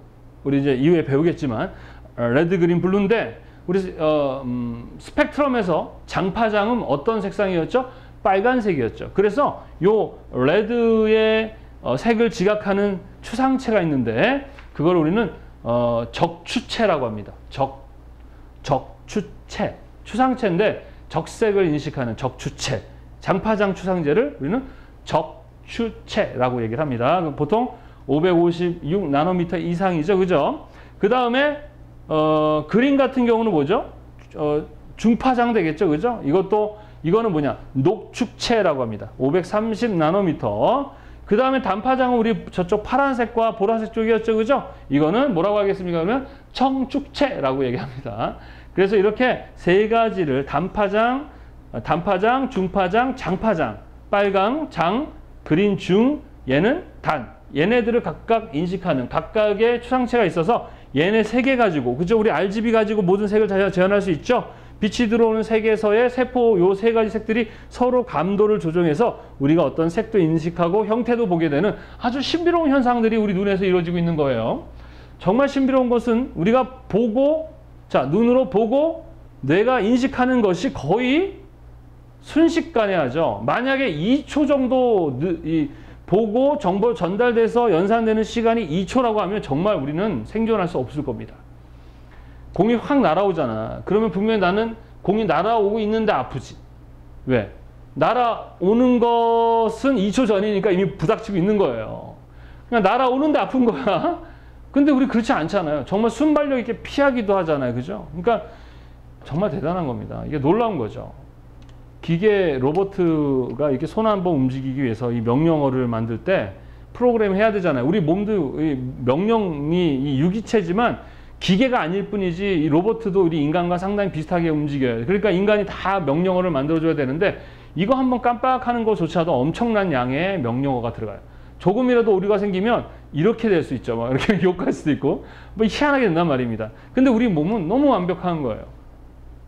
[SPEAKER 1] 우리 이제 이후에 배우겠지만 레드, 그린, 블루인데 우리 스펙트럼에서 장파장은 어떤 색상이었죠? 빨간색이었죠. 그래서 요 레드의 색을 지각하는 추상체가 있는데 그걸 우리는 적추체라고 합니다. 적추체. 추상체인데 적색을 인식하는 적추체. 장파장 추상제를 우리는 적추체라고 얘기를 합니다. 보통 556 나노미터 이상이죠. 그죠? 그 다음에 그린 같은 경우는 뭐죠? 중파장 되겠죠. 그죠? 이거는 뭐냐? 녹축체라고 합니다. 530 나노미터. 그 다음에 단파장은 우리 저쪽 파란색과 보라색 쪽이었죠. 그죠? 이거는 뭐라고 하겠습니까? 그러면 청축체라고 얘기합니다. 그래서 이렇게 세 가지를 단파장, 중파장, 장파장, 빨강, 장, 그린, 중, 얘는 단. 얘네들을 각각 인식하는 각각의 추상체가 있어서 얘네 세 개 가지고, 그죠? 우리 RGB 가지고 모든 색을 재현할 수 있죠? 빛이 들어오는 색에서의 세포 요 세 가지 색들이 서로 감도를 조정해서 우리가 어떤 색도 인식하고 형태도 보게 되는 아주 신비로운 현상들이 우리 눈에서 이루어지고 있는 거예요. 정말 신비로운 것은 우리가 눈으로 보고 뇌가 인식하는 것이 거의 순식간에 하죠. 만약에 2초 정도 보고 정보 전달돼서 연산되는 시간이 2초라고 하면 정말 우리는 생존할 수 없을 겁니다. 공이 확 날아오잖아. 그러면 분명히 나는 공이 날아오고 있는데 아프지. 왜? 날아오는 것은 2초 전이니까 이미 부닥치고 있는 거예요. 그냥 날아오는데 아픈 거야. 근데 우리 그렇지 않잖아요. 정말 순발력 있게 피하기도 하잖아요. 그죠? 그러니까 정말 대단한 겁니다. 이게 놀라운 거죠. 기계 로봇가 이렇게 손 한 번 움직이기 위해서 이 명령어를 만들 때 프로그램 해야 되잖아요. 우리 몸도 이 명령이 이 유기체지만 기계가 아닐 뿐이지 이 로봇도 우리 인간과 상당히 비슷하게 움직여요. 그러니까 인간이 다 명령어를 만들어줘야 되는데 이거 한번 깜빡하는 것조차도 엄청난 양의 명령어가 들어가요. 조금이라도 오류가 생기면 이렇게 될 수 있죠. 막 이렇게 욕할 수도 있고 뭐 희한하게 된단 말입니다. 근데 우리 몸은 너무 완벽한 거예요.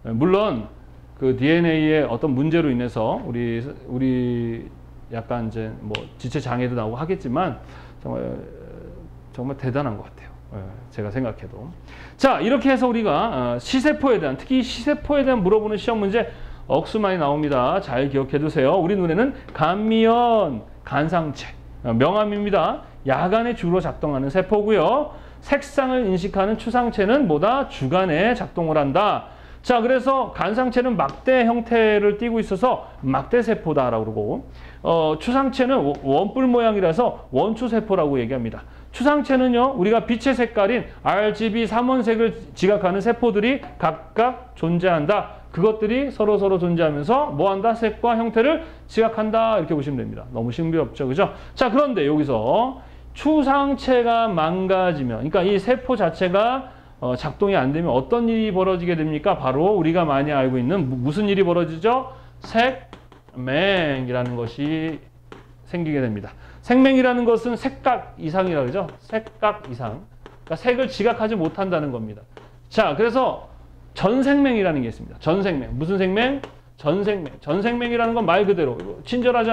[SPEAKER 1] 물론 그 DNA의 어떤 문제로 인해서 우리 약간 이제 뭐 지체 장애도 나오고 하겠지만 정말 대단한 것 같아요. 제가 생각해도. 자, 이렇게 해서 우리가 시세포에 대한, 특히 시세포에 대한 물어보는 시험 문제 억수 많이 나옵니다. 잘 기억해 두세요. 우리 눈에는 간미연, 간상체, 명암입니다. 야간에 주로 작동하는 세포고요. 색상을 인식하는 추상체는 뭐다? 주간에 작동을 한다. 자, 그래서 간상체는 막대 형태를 띠고 있어서 막대세포다라고 그러고, 추상체는 원뿔 모양이라서 원추세포라고 얘기합니다. 추상체는요, 우리가 빛의 색깔인 RGB 삼원색을 지각하는 세포들이 각각 존재한다. 그것들이 서로 존재하면서 뭐한다? 색과 형태를 지각한다. 이렇게 보시면 됩니다. 너무 신비롭죠, 그죠? 자, 그런데 여기서 추상체가 망가지면, 그러니까 이 세포 자체가 작동이 안 되면 어떤 일이 벌어지게 됩니까? 바로 우리가 많이 알고 있는 무슨 일이 벌어지죠? 색맹이라는 것이 생기게 됩니다. 색맹이라는 것은 색각 이상이라고 그러죠? 색각 이상. 그러니까 색을 지각하지 못한다는 겁니다. 자, 그래서 전색맹이라는 게 있습니다. 전색맹. 무슨 색맹? 전색맹. 전색맹이라는 건 말 그대로 친절하지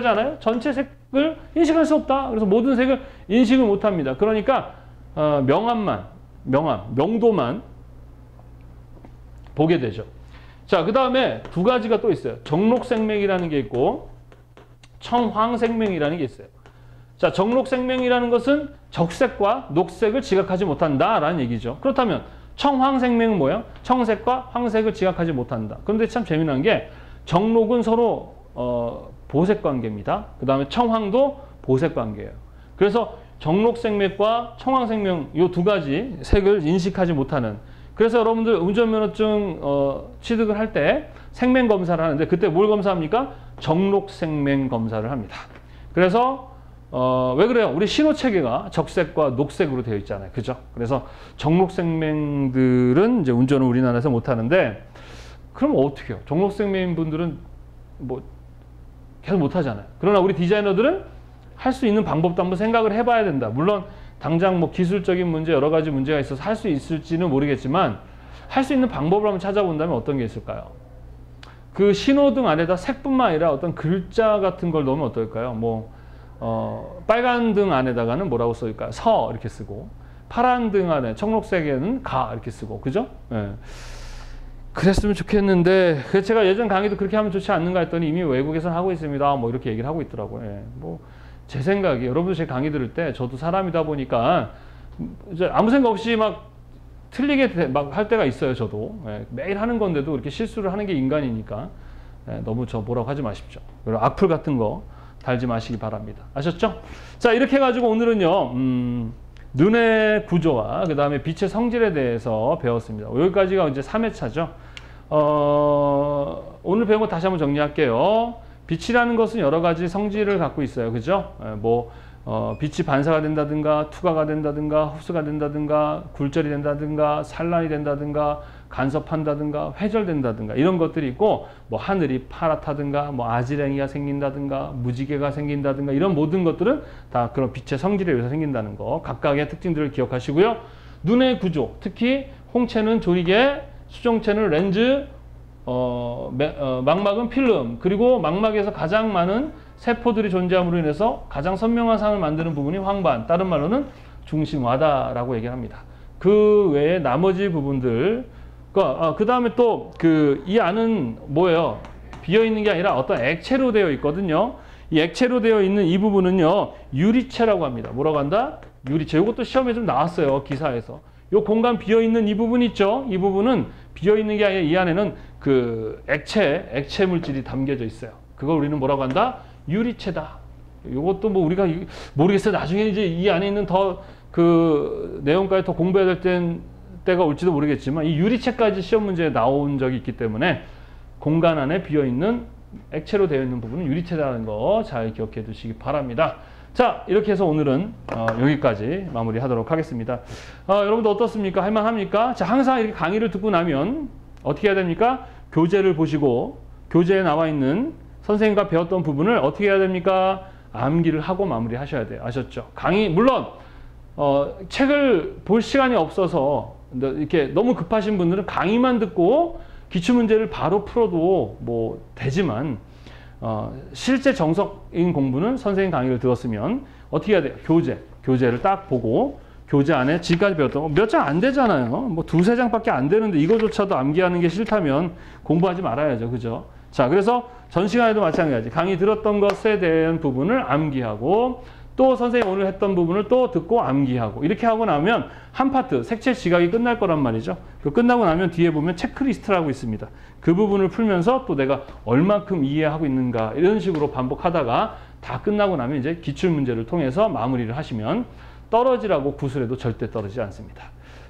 [SPEAKER 1] 않아요? 전체 색을 인식할 수 없다. 그래서 모든 색을 인식을 못합니다. 그러니까 명도만 보게 되죠. 자, 그 다음에 두 가지가 또 있어요. 정록색맹이라는 게 있고 청황색맹이라는 게 있어요. 자, 정록색맹이라는 것은 적색과 녹색을 지각하지 못한다라는 얘기죠. 그렇다면 청황색맹은 뭐예요? 청색과 황색을 지각하지 못한다. 그런데 참 재미난 게 정록은 서로 보색 관계입니다. 그 다음에 청황도 보색 관계예요. 그래서 정록색맥과 청황색명 이 두 가지 색을 인식하지 못하는, 그래서 여러분들 운전면허증 취득을 할 때 색맹 검사를 하는데 그때 뭘 검사합니까? 정록색맹 검사를 합니다. 그래서 왜 그래요? 우리 신호체계가 적색과 녹색으로 되어 있잖아요. 그죠? 그래서 정록색맹들은 이제 운전을 우리나라에서 못 하는데, 그럼 어떻게 해요? 정록색맹 분들은 뭐 계속 못 하잖아요. 그러나 우리 디자이너들은 할 수 있는 방법도 한번 생각을 해봐야 된다. 물론 당장 뭐 기술적인 문제 여러 가지 문제가 있어서 할 수 있을지는 모르겠지만 할 수 있는 방법을 한번 찾아본다면 어떤 게 있을까요? 그 신호등 안에다 색뿐만 아니라 어떤 글자 같은 걸 넣으면 어떨까요? 뭐 빨간 등 안에다가는 뭐라고 써있을까요? 서 이렇게 쓰고, 파란 등 안에 청록색에는 가 이렇게 쓰고, 그죠? 예. 그랬으면 좋겠는데, 제가 예전 강의도 그렇게 하면 좋지 않는가 했더니 이미 외국에서는 하고 있습니다. 뭐 이렇게 얘기를 하고 있더라고요. 예. 뭐 제 생각이, 여러분들 제 강의 들을 때 저도 사람이다 보니까 이제 아무 생각 없이 막 틀리게 막 할 때가 있어요. 저도 매일 하는 건데도 이렇게 실수를 하는 게 인간이니까 너무 저 뭐라고 하지 마십시오. 그리고 악플 같은 거 달지 마시기 바랍니다. 아셨죠? 자, 이렇게 해가지고 오늘은요 눈의 구조와 그 다음에 빛의 성질에 대해서 배웠습니다. 여기까지가 이제 3회차죠. 오늘 배운 거 다시 한번 정리할게요. 빛이라는 것은 여러 가지 성질을 갖고 있어요. 그죠? 빛이 반사가 된다든가, 투과가 된다든가, 흡수가 된다든가, 굴절이 된다든가, 산란이 된다든가, 간섭한다든가, 회절된다든가 이런 것들이 있고, 뭐 하늘이 파랗다든가, 뭐 아지랭이가 생긴다든가, 무지개가 생긴다든가 이런 모든 것들은 다 그런 빛의 성질에 의해서 생긴다는 거, 각각의 특징들을 기억하시고요. 눈의 구조, 특히 홍채는 조리개, 수정체는 렌즈, 망막은 필름, 그리고 망막에서 가장 많은 세포들이 존재함으로 인해서 가장 선명한 상을 만드는 부분이 황반, 다른 말로는 중심화다라고 얘기를 합니다. 그 외에 나머지 부분들, 그 다음에 또 이 안은 뭐예요? 비어 있는 게 아니라 어떤 액체로 되어 있거든요. 이 액체로 되어 있는 이 부분은요, 유리체라고 합니다. 뭐라고 한다? 유리체. 이것도 시험에 좀 나왔어요, 기사에서. 이 공간 비어 있는 이 부분 있죠? 이 부분은 비어 있는 게 아니라 이 안에는 그 액체 물질이 담겨져 있어요. 그걸 우리는 뭐라고 한다? 유리체다. 이것도 뭐 우리가 모르겠어요. 나중에 이제 이 안에 있는 더 그 내용까지 더 공부해야 될 때가 올지도 모르겠지만 이 유리체까지 시험 문제에 나온 적이 있기 때문에 공간 안에 비어 있는 액체로 되어 있는 부분은 유리체라는 거 잘 기억해 두시기 바랍니다. 자, 이렇게 해서 오늘은 여기까지 마무리하도록 하겠습니다. 여러분들 어떻습니까? 할만합니까? 자, 항상 이렇게 강의를 듣고 나면 어떻게 해야 됩니까? 교재를 보시고 교재에 나와 있는 선생님과 배웠던 부분을 어떻게 해야 됩니까? 암기를 하고 마무리하셔야 돼요. 아셨죠? 강의 물론 책을 볼 시간이 없어서 이렇게 너무 급하신 분들은 강의만 듣고 기출문제를 바로 풀어도 뭐 되지만 실제 정석인 공부는 선생님 강의를 들었으면 어떻게 해야 돼요? 교재를 딱 보고 교재 안에 지금까지 배웠던 거 몇 장 안 되잖아요. 뭐 두세 장밖에 안 되는데 이거조차도 암기하는 게 싫다면 공부하지 말아야죠. 그죠? 자, 그래서 전 시간에도 마찬가지 강의 들었던 것에 대한 부분을 암기하고 또 선생님 오늘 했던 부분을 또 듣고 암기하고 이렇게 하고 나면 한 파트 색채 지각이 끝날 거란 말이죠. 그 끝나고 나면 뒤에 보면 체크리스트라고 있습니다. 그 부분을 풀면서 또 내가 얼만큼 이해하고 있는가 이런 식으로 반복하다가 다 끝나고 나면 이제 기출문제를 통해서 마무리를 하시면 떨어지라고 구슬해도 절대 떨어지지 않습니다.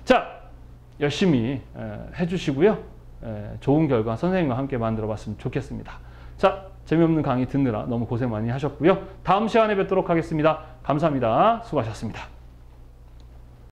[SPEAKER 1] 자, 열심히 해주시고요. 좋은 결과 선생님과 함께 만들어 봤으면 좋겠습니다. 자, 재미없는 강의 듣느라 너무 고생 많이 하셨고요. 다음 시간에 뵙도록 하겠습니다. 감사합니다. 수고하셨습니다.